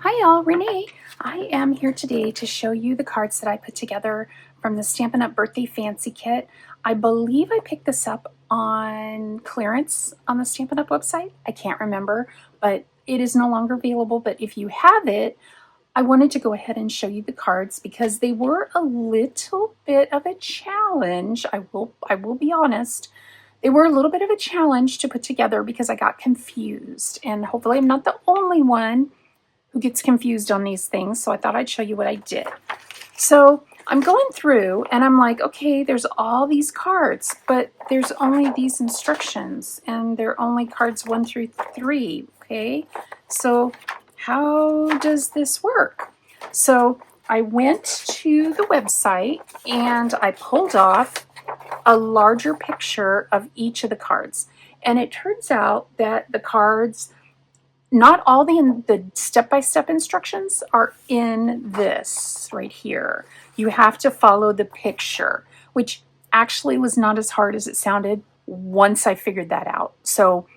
Hi y'all, Renee. I am here today to show you the cards that I put together from the Stampin' Up! Birthday Fancy Kit. I believe I picked this up on clearance on the Stampin' Up! Website. I can't remember, but it is no longer available. But if you have it, I wanted to go ahead and show you the cards because they were a little bit of a challenge. I will be honest. They were a little bit of a challenge to put together because I got confused, and hopefully I'm not the only one who gets confused on these things. So I thought I'd show you what I did. So I'm going through and I'm like, okay, there's all these cards, but there's only these instructions and they're only cards 1 through 3. Okay, so how does this work? So I went to the website and I pulled off a larger picture of each of the cards. And it turns out that the cards, not all the step-by-step instructions are in this right here. You have to follow the picture, which actually was not as hard as it sounded once I figured that out. So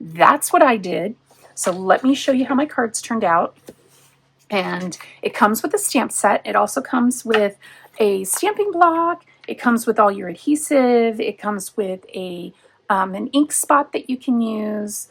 that's what I did. So let me show you how my cards turned out. And it comes with a stamp set. It also comes with a stamping block. It comes with all your adhesive. It comes with an ink spot that you can use.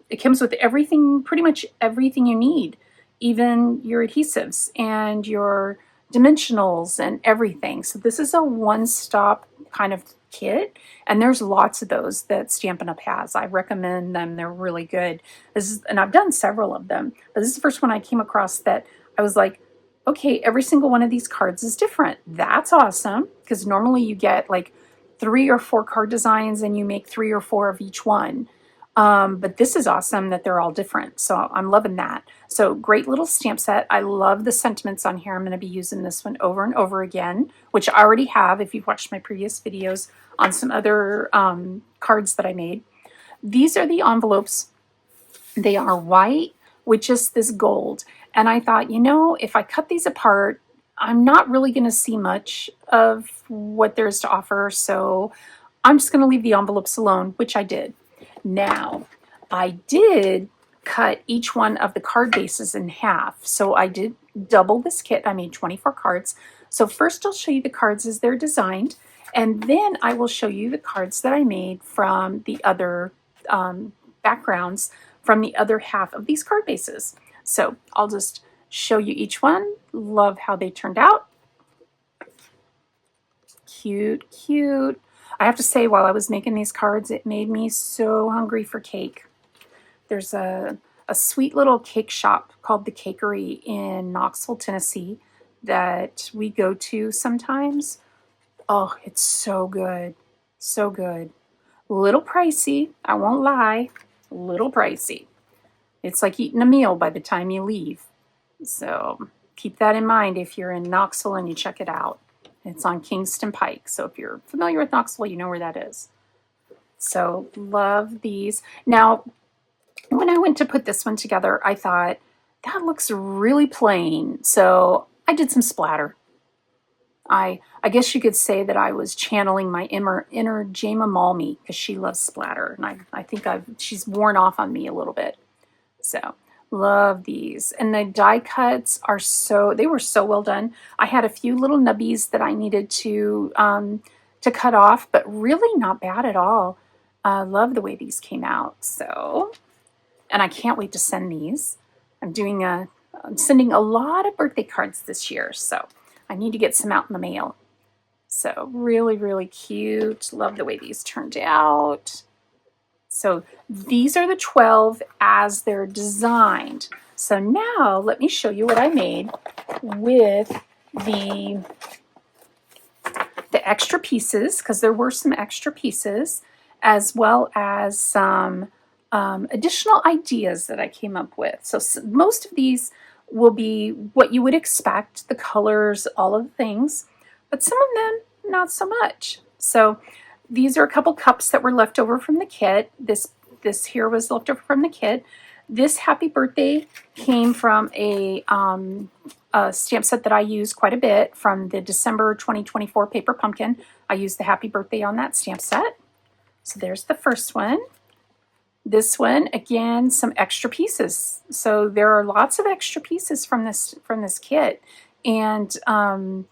It comes with everything, pretty much everything you need, even your adhesives and your dimensionals and everything. So this is a one-stop kind of kit, and there's lots of those that Stampin' Up! Has. I recommend them. They're really good. And I've done several of them, but this is the first one I came across that I was like, okay, every single one of these cards is different. That's awesome, because normally you get like 3 or 4 card designs and you make 3 or 4 of each one. But this is awesome that they're all different. So I'm loving that. So great little stamp set. I love the sentiments on here. I'm going to be using this one over and over again, which I already have if you've watched my previous videos on some other cards that I made. These are the envelopes. They are white with just this gold. And I thought, you know, if I cut these apart, I'm not really going to see much of what there is to offer. So I'm just going to leave the envelopes alone, which I did. Now, I did cut each one of the card bases in half. So I did double this kit. I made 24 cards. So first I'll show you the cards as they're designed, and then I will show you the cards that I made from the other backgrounds from the other half of these card bases. So I'll just show you each one. Love how they turned out. Cute, cute. I have to say, while I was making these cards, it made me so hungry for cake. There's a sweet little cake shop called The Cakery in Knoxville, Tennessee that we go to sometimes. Oh, it's so good. So good. A little pricey, I won't lie. A little pricey. It's like eating a meal by the time you leave. So keep that in mind if you're in Knoxville and you check it out. It's on Kingston Pike. So if you're familiar with Knoxville, you know where that is. So love these. Now, when I went to put this one together, I thought, that looks really plain. So I did some splatter. I guess you could say that I was channeling my inner Jama Malmy, because she loves splatter. And I think she's worn off on me a little bit. So love these. And the die cuts are they were so well done. I had a few little nubbies that I needed to cut off, but really not bad at all. Love the way these came out. So, and I can't wait to send these. I'm sending a lot of birthday cards this year, so I need to get some out in the mail. So really, really cute. Love the way these turned out. So these are the 12 as they're designed. So now let me show you what I made with the extra pieces, because there were some extra pieces, as well as some additional ideas that I came up with. So most of these will be what you would expect, the colors, all of the things, but some of them not so much. So these are a couple cups that were left over from the kit. This here was left over from the kit. This happy birthday came from a stamp set that I use quite a bit from the December 2024 paper pumpkin. I used the happy birthday on that stamp set. So there's the first one. This one, again, some extra pieces. So there are lots of extra pieces from this kit, and I'm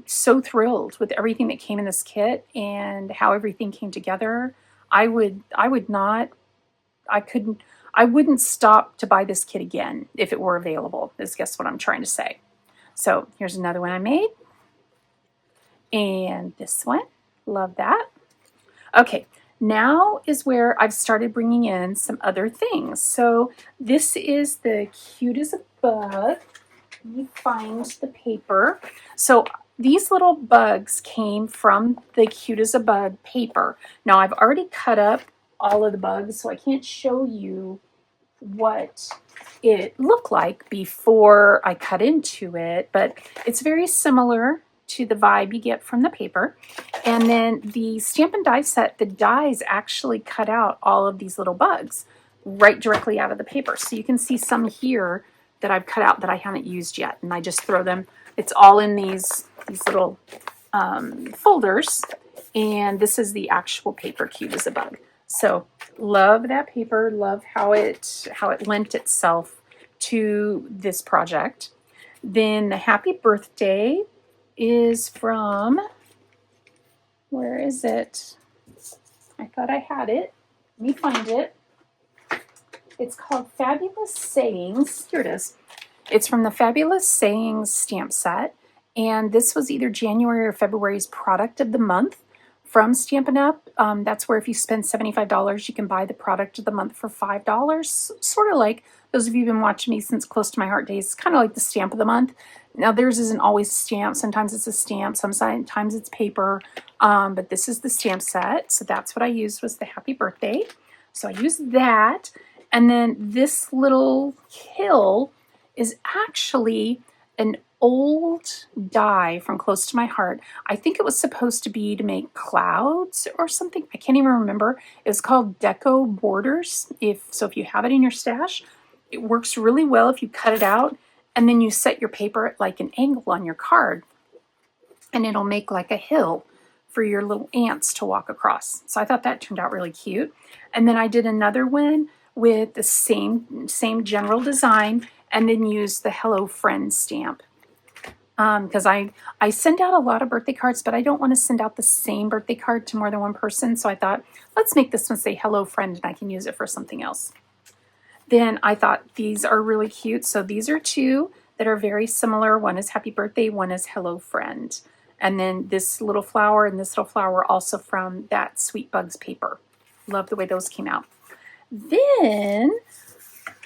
so thrilled with everything that came in this kit and how everything came together. I would not I couldn't I wouldn't stop to buy this kit again if it were available. Is guess what I'm trying to say. So here's another one I made, and this one, love that. Okay, now is where I've started bringing in some other things. So this is the Cute as a Bug. Let me find the paper. So these little bugs came from the Cute as a Bug paper. Now I've already cut up all of the bugs, so I can't show you what it looked like before I cut into it, but it's very similar to the vibe you get from the paper. And then the Stampin' Die set, the dies actually cut out all of these little bugs right directly out of the paper. So you can see some here that I've cut out that I haven't used yet, and I just throw them. It's all in these little folders, and this is the actual paper Cute as a Bug. So love that paper, love how it lent itself to this project. Then the Happy Birthday is from, where is it? I thought I had it. Let me find it. It's called Fabulous Sayings. Here it is. It's from the Fabulous Sayings stamp set, and this was either January or February's product of the month from Stampin' Up. That's where if you spend $75, you can buy the product of the month for $5. Sort of like, those of you who've been watching me since Close to My Heart days, it's kind of like the stamp of the month. Now theirs isn't always a stamp. Sometimes it's a stamp, sometimes it's paper, but this is the stamp set. So that's what I used, was the Happy Birthday. So I used that. And then this little kill is actually an old die from Close to My Heart. I think it was supposed to be to make clouds or something. I can't even remember. It's called Deco Borders. If you have it in your stash, it works really well if you cut it out and then you set your paper at like an angle on your card, and it'll make like a hill for your little ants to walk across. So I thought that turned out really cute. And then I did another one with the same general design, and then used the Hello Friend stamp. Because I send out a lot of birthday cards, but I don't want to send out the same birthday card to more than one person. So I thought, let's make this one say Hello Friend, and I can use it for something else. Then I thought these are really cute. So these are two that are very similar. One is Happy Birthday, one is Hello Friend. And then this little flower and this little flower also from that Sweet Bugs paper. Love the way those came out. Then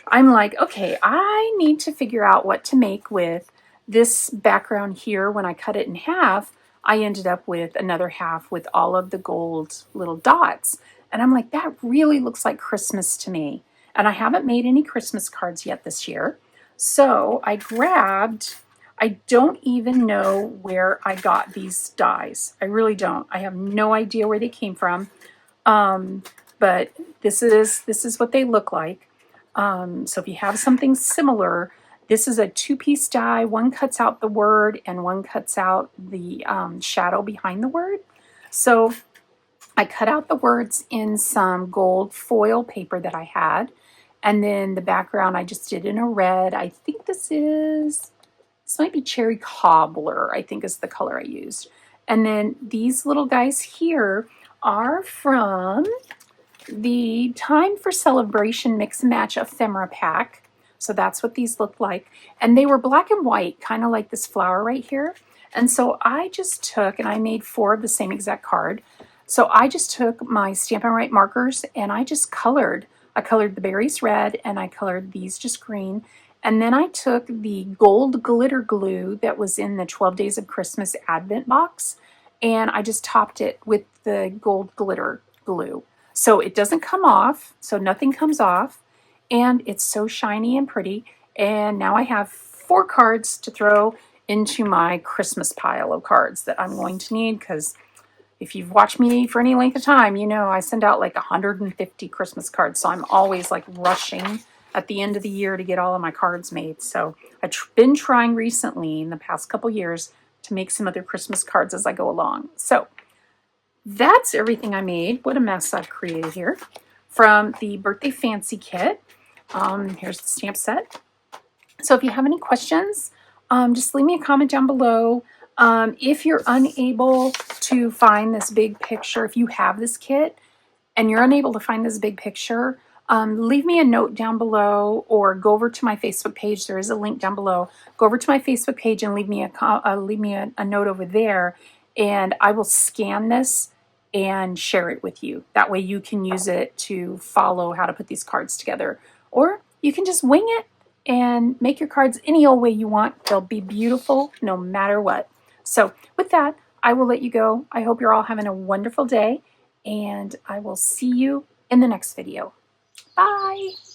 I'm like, okay, I need to figure out what to make with this background here. When I cut it in half, I ended up with another half with all of the gold little dots. And I'm like, that really looks like Christmas to me. And I haven't made any Christmas cards yet this year. So I grabbed, I don't even know where I got these dies. I really don't. I have no idea where they came from. But this is what they look like. So if you have something similar, this is a two-piece die. One cuts out the word and one cuts out the shadow behind the word. So I cut out the words in some gold foil paper that I had. And then the background I just did in a red. I think this might be Cherry Cobbler, I think is the color I used. And then these little guys here are from the Time for Celebration Mix and Match Ephemera Pack. So that's what these look like. And they were black and white, kind of like this flower right here. And so I just took, and I made 4 of the same exact card. So I just took my Stampin' Write markers and I just colored. I colored the berries red and I colored these just green. And then I took the gold glitter glue that was in the 12 Days of Christmas Advent box, and I just topped it with the gold glitter glue. So it doesn't come off, so nothing comes off, and it's so shiny and pretty. And now I have 4 cards to throw into my Christmas pile of cards that I'm going to need, because if you've watched me for any length of time, you know I send out like 150 Christmas cards, so I'm always like rushing at the end of the year to get all of my cards made. So I've been trying recently in the past couple years to make some other Christmas cards as I go along. So that's everything I made. What a mess I've created here. from the Birthday Fancy Kit. Here's the stamp set. So if you have any questions, just leave me a comment down below. If you're unable to find this big picture, if you have this kit and you're unable to find this big picture, leave me a note down below or go over to my Facebook page. There is a link down below. Go over to my Facebook page and leave me a note over there, and I will scan this and share it with you. That way you can use it to follow how to put these cards together. Or you can just wing it and make your cards any old way you want. They'll be beautiful no matter what. So with that, I will let you go. I hope you're all having a wonderful day, and I will see you in the next video. Bye!